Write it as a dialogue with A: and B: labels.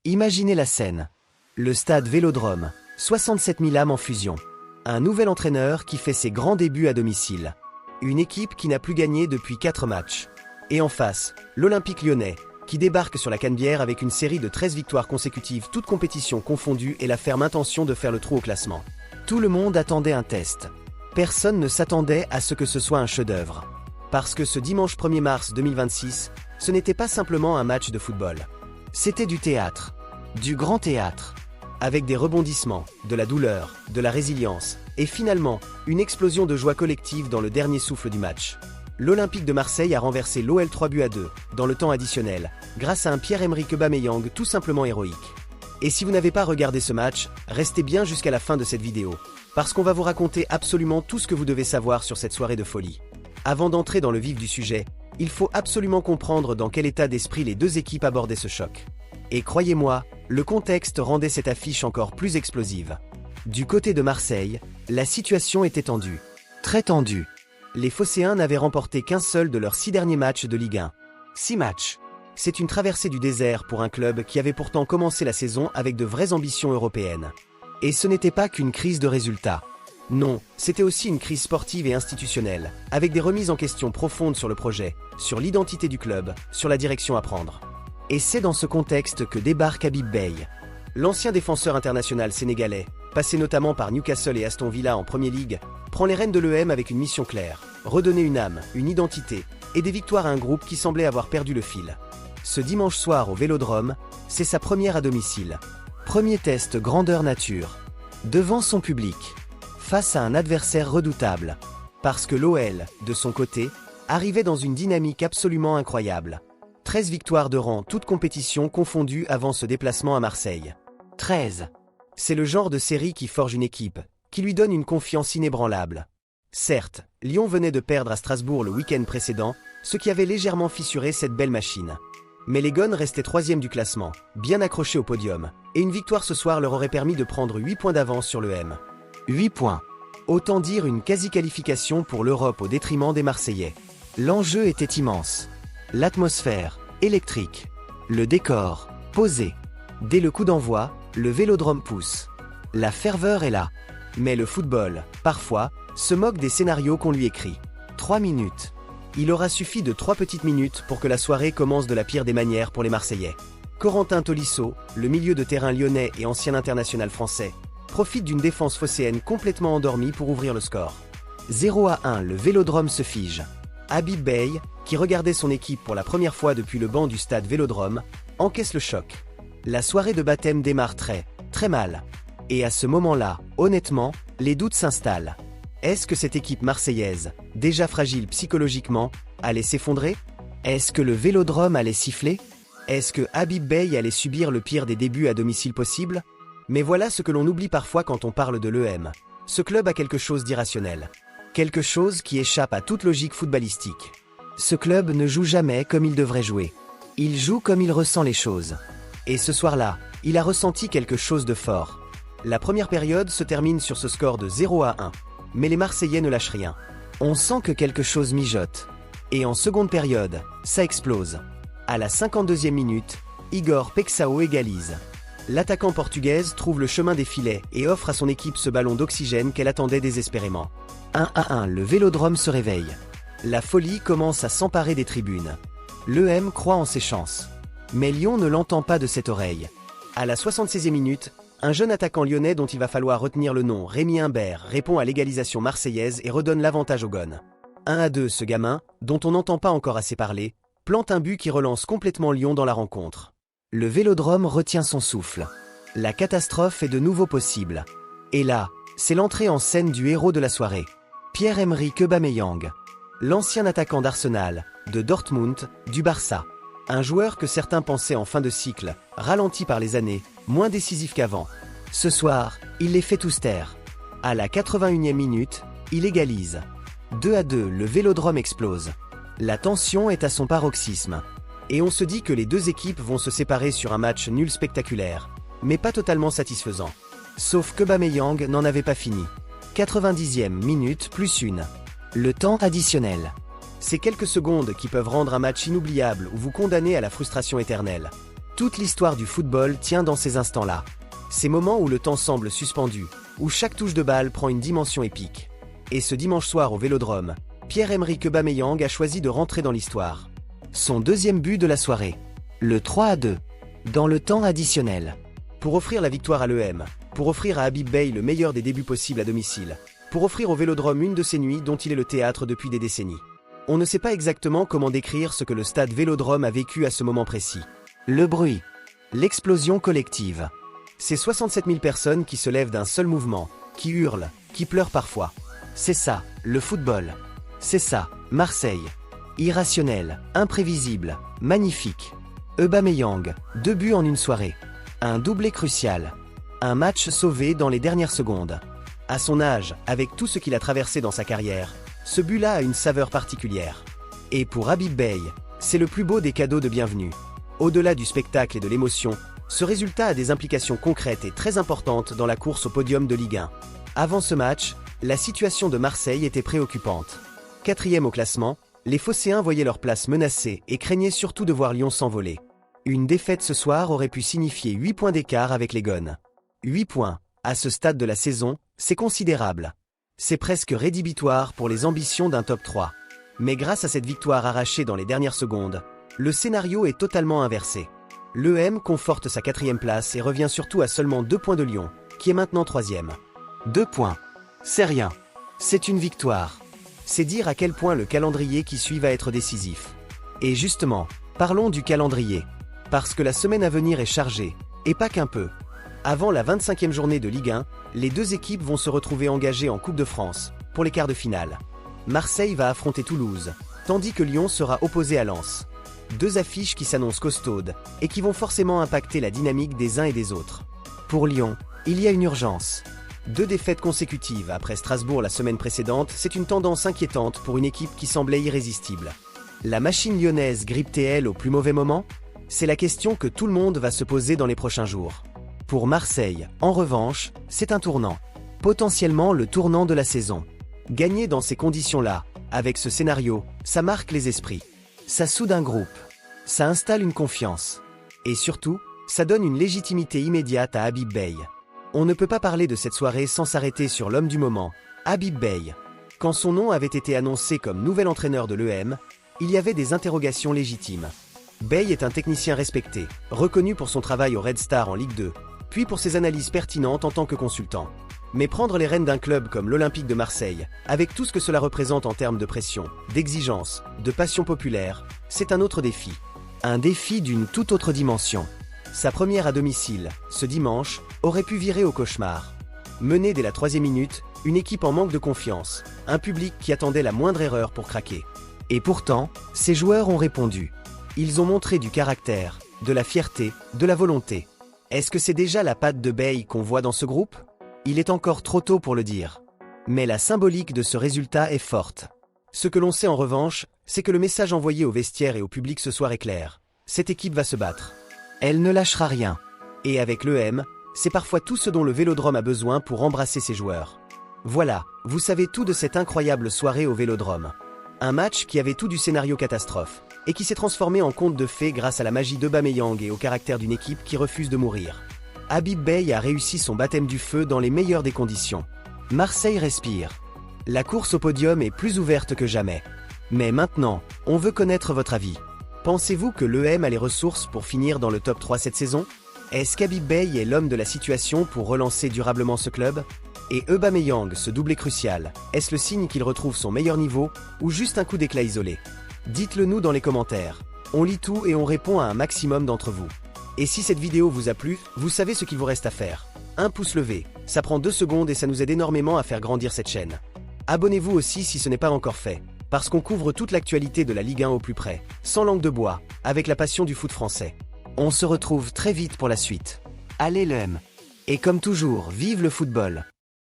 A: Imaginez la scène. Le stade Vélodrome, 67 000 âmes en fusion. Un nouvel entraîneur qui fait ses grands débuts à domicile. Une équipe qui n'a plus gagné depuis 4 matchs. Et en face, l'Olympique Lyonnais, qui débarque sur la Canebière avec une série de 13 victoires consécutives, toutes compétitions confondues, et la ferme intention de faire le trou au classement. Tout le monde attendait un test. Personne ne s'attendait à ce que ce soit un chef-d'œuvre. Parce que ce dimanche 1er mars 2026, ce n'était pas simplement un match de football. C'était du théâtre. Du grand théâtre. Avec des rebondissements, de la douleur, de la résilience, et finalement, une explosion de joie collective dans le dernier souffle du match. L'Olympique de Marseille a renversé l'OL 3-2, dans le temps additionnel, grâce à un Pierre-Emerick Aubameyang tout simplement héroïque. Et si vous n'avez pas regardé ce match, restez bien jusqu'à la fin de cette vidéo, parce qu'on va vous raconter absolument tout ce que vous devez savoir sur cette soirée de folie. Avant d'entrer dans le vif du sujet, il faut absolument comprendre dans quel état d'esprit les deux équipes abordaient ce choc. Et croyez-moi, le contexte rendait cette affiche encore plus explosive. Du côté de Marseille, la situation était tendue. Très tendue. Les Phocéens n'avaient remporté qu'un seul de leurs 6 derniers matchs de Ligue 1. 6 matchs. C'est une traversée du désert pour un club qui avait pourtant commencé la saison avec de vraies ambitions européennes. Et ce n'était pas qu'une crise de résultats. Non, c'était aussi une crise sportive et institutionnelle, avec des remises en question profondes sur le projet, sur l'identité du club, sur la direction à prendre. Et c'est dans ce contexte que débarque Habib Beye. L'ancien défenseur international sénégalais, passé notamment par Newcastle et Aston Villa en Premier League, prend les rênes de l'EM avec une mission claire, redonner une âme, une identité, et des victoires à un groupe qui semblait avoir perdu le fil. Ce dimanche soir au Vélodrome, c'est sa première à domicile. Premier test grandeur nature. Devant son public. Face à un adversaire redoutable. Parce que l'OL, de son côté, arrivait dans une dynamique absolument incroyable. 13 victoires de rang, toutes compétitions confondues avant ce déplacement à Marseille. 13. C'est le genre de série qui forge une équipe, qui lui donne une confiance inébranlable. Certes, Lyon venait de perdre à Strasbourg le week-end précédent, ce qui avait légèrement fissuré cette belle machine. Mais les Gones restaient 3e du classement, bien accrochés au podium, et une victoire ce soir leur aurait permis de prendre 8 points d'avance sur l'EM. 8 points. Autant dire une quasi-qualification pour l'Europe au détriment des Marseillais. L'enjeu était immense. L'atmosphère, électrique. Le décor, posé. Dès le coup d'envoi, le Vélodrome pousse. La ferveur est là. Mais le football, parfois, se moque des scénarios qu'on lui écrit. 3 minutes. Il aura suffi de 3 petites minutes pour que la soirée commence de la pire des manières pour les Marseillais. Corentin Tolisso, le milieu de terrain lyonnais et ancien international français, profite d'une défense phocéenne complètement endormie pour ouvrir le score. 0-1, le Vélodrome se fige. Habib Beye, qui regardait son équipe pour la première fois depuis le banc du stade Vélodrome, encaisse le choc. La soirée de baptême démarre très mal. Et à ce moment-là, honnêtement, les doutes s'installent. Est-ce que cette équipe marseillaise, déjà fragile psychologiquement, allait s'effondrer? Est-ce que le Vélodrome allait siffler? Est-ce que Habib Beye allait subir le pire des débuts à domicile possible? Mais voilà ce que l'on oublie parfois quand on parle de l'EM. Ce club a quelque chose d'irrationnel. Quelque chose qui échappe à toute logique footballistique. Ce club ne joue jamais comme il devrait jouer. Il joue comme il ressent les choses. Et ce soir-là, il a ressenti quelque chose de fort. La première période se termine sur ce score de 0-1. Mais les Marseillais ne lâchent rien. On sent que quelque chose mijote. Et en seconde période, ça explose. À la 52e minute, Igor Pexao égalise. L'attaquant portugaise trouve le chemin des filets et offre à son équipe ce ballon d'oxygène qu'elle attendait désespérément. 1-1, le Vélodrome se réveille. La folie commence à s'emparer des tribunes. L'EM croit en ses chances. Mais Lyon ne l'entend pas de cette oreille. À la 76e minute, un jeune attaquant lyonnais dont il va falloir retenir le nom, Rémi Imbert, répond à l'égalisation marseillaise et redonne l'avantage aux Gones. 1-2, ce gamin, dont on n'entend pas encore assez parler, plante un but qui relance complètement Lyon dans la rencontre. Le Vélodrome retient son souffle. La catastrophe est de nouveau possible. Et là, c'est l'entrée en scène du héros de la soirée. Pierre-Emerick Aubameyang. L'ancien attaquant d'Arsenal, de Dortmund, du Barça. Un joueur que certains pensaient en fin de cycle, ralenti par les années, moins décisif qu'avant. Ce soir, il les fait tous taire. À la 81e minute, il égalise. 2-2, le Vélodrome explose. La tension est à son paroxysme. Et on se dit que les deux équipes vont se séparer sur un match nul spectaculaire, mais pas totalement satisfaisant. Sauf qu'Aubameyang n'en avait pas fini. 90e minute plus 1. Le temps additionnel. C'est quelques secondes qui peuvent rendre un match inoubliable ou vous condamner à la frustration éternelle. Toute l'histoire du football tient dans ces instants-là. Ces moments où le temps semble suspendu, où chaque touche de balle prend une dimension épique. Et ce dimanche soir au Vélodrome, Pierre-Emerick Aubameyang a choisi de rentrer dans l'histoire. Son deuxième but de la soirée. Le 3-2. Dans le temps additionnel. Pour offrir la victoire à l'EM, pour offrir à Habib Beye le meilleur des débuts possibles à domicile, pour offrir au Vélodrome une de ces nuits dont il est le théâtre depuis des décennies. On ne sait pas exactement comment décrire ce que le stade Vélodrome a vécu à ce moment précis. Le bruit. L'explosion collective. Ces 67 000 personnes qui se lèvent d'un seul mouvement, qui hurlent, qui pleurent parfois. C'est ça, le football. C'est ça, Marseille. Irrationnel, imprévisible, magnifique. Aubameyang, 2 buts en une soirée. Un doublé crucial. Un match sauvé dans les dernières secondes. À son âge, avec tout ce qu'il a traversé dans sa carrière, ce but-là a une saveur particulière. Et pour Habib Beye, c'est le plus beau des cadeaux de bienvenue. Au-delà du spectacle et de l'émotion, ce résultat a des implications concrètes et très importantes dans la course au podium de Ligue 1. Avant ce match, la situation de Marseille était préoccupante. 4e au classement, les Phocéens voyaient leur place menacée et craignaient surtout de voir Lyon s'envoler. Une défaite ce soir aurait pu signifier 8 points d'écart avec les Gones. 8 points, à ce stade de la saison, c'est considérable. C'est presque rédhibitoire pour les ambitions d'un top 3. Mais grâce à cette victoire arrachée dans les dernières secondes, le scénario est totalement inversé. L'EM conforte sa 4e place et revient surtout à seulement 2 points de Lyon, qui est maintenant 3e. 2 points. C'est rien. C'est une victoire. C'est dire à quel point le calendrier qui suit va être décisif. Et justement, parlons du calendrier. Parce que la semaine à venir est chargée, et pas qu'un peu. Avant la 25e journée de Ligue 1, les deux équipes vont se retrouver engagées en Coupe de France, pour les quarts de finale. Marseille va affronter Toulouse, tandis que Lyon sera opposé à Lens. 2 affiches qui s'annoncent costaudes, et qui vont forcément impacter la dynamique des uns et des autres. Pour Lyon, il y a une urgence. 2 défaites consécutives après Strasbourg la semaine précédente, c'est une tendance inquiétante pour une équipe qui semblait irrésistible. La machine lyonnaise grippe-t-elle au plus mauvais moment ? C'est la question que tout le monde va se poser dans les prochains jours. Pour Marseille, en revanche, c'est un tournant. Potentiellement le tournant de la saison. Gagner dans ces conditions-là, avec ce scénario, ça marque les esprits. Ça soude un groupe. Ça installe une confiance. Et surtout, ça donne une légitimité immédiate à Habib Beye. On ne peut pas parler de cette soirée sans s'arrêter sur l'homme du moment, Habib Beye. Quand son nom avait été annoncé comme nouvel entraîneur de l'EM, il y avait des interrogations légitimes. Beye est un technicien respecté, reconnu pour son travail au Red Star en Ligue 2, puis pour ses analyses pertinentes en tant que consultant. Mais prendre les rênes d'un club comme l'Olympique de Marseille, avec tout ce que cela représente en termes de pression, d'exigence, de passion populaire, c'est un autre défi. Un défi d'une toute autre dimension. Sa première à domicile, ce dimanche, aurait pu virer au cauchemar. Menée dès la 3e minute, une équipe en manque de confiance, un public qui attendait la moindre erreur pour craquer. Et pourtant, ces joueurs ont répondu. Ils ont montré du caractère, de la fierté, de la volonté. Est-ce que c'est déjà la patte de Beye qu'on voit dans ce groupe ? Il est encore trop tôt pour le dire. Mais la symbolique de ce résultat est forte. Ce que l'on sait en revanche, c'est que le message envoyé au vestiaire et au public ce soir est clair. Cette équipe va se battre. Elle ne lâchera rien. Et avec l'EM, c'est parfois tout ce dont le Vélodrome a besoin pour embrasser ses joueurs. Voilà, vous savez tout de cette incroyable soirée au Vélodrome. Un match qui avait tout du scénario catastrophe, et qui s'est transformé en conte de fées grâce à la magie d'Aubameyang et au caractère d'une équipe qui refuse de mourir. Habib Beye a réussi son baptême du feu dans les meilleures des conditions. Marseille respire. La course au podium est plus ouverte que jamais. Mais maintenant, on veut connaître votre avis. Pensez-vous que l'EM a les ressources pour finir dans le top 3 cette saison ? Est-ce qu'Habib Beye est l'homme de la situation pour relancer durablement ce club ? Et Aubameyang, ce doublé crucial, est-ce le signe qu'il retrouve son meilleur niveau ou juste un coup d'éclat isolé ? Dites-le nous dans les commentaires. On lit tout et on répond à un maximum d'entre vous. Et si cette vidéo vous a plu, vous savez ce qu'il vous reste à faire. Un pouce levé, ça prend 2 secondes et ça nous aide énormément à faire grandir cette chaîne. Abonnez-vous aussi si ce n'est pas encore fait, parce qu'on couvre toute l'actualité de la Ligue 1 au plus près, sans langue de bois, avec la passion du foot français. On se retrouve très vite pour la suite. Allez l'EM. Et comme toujours, vive le football.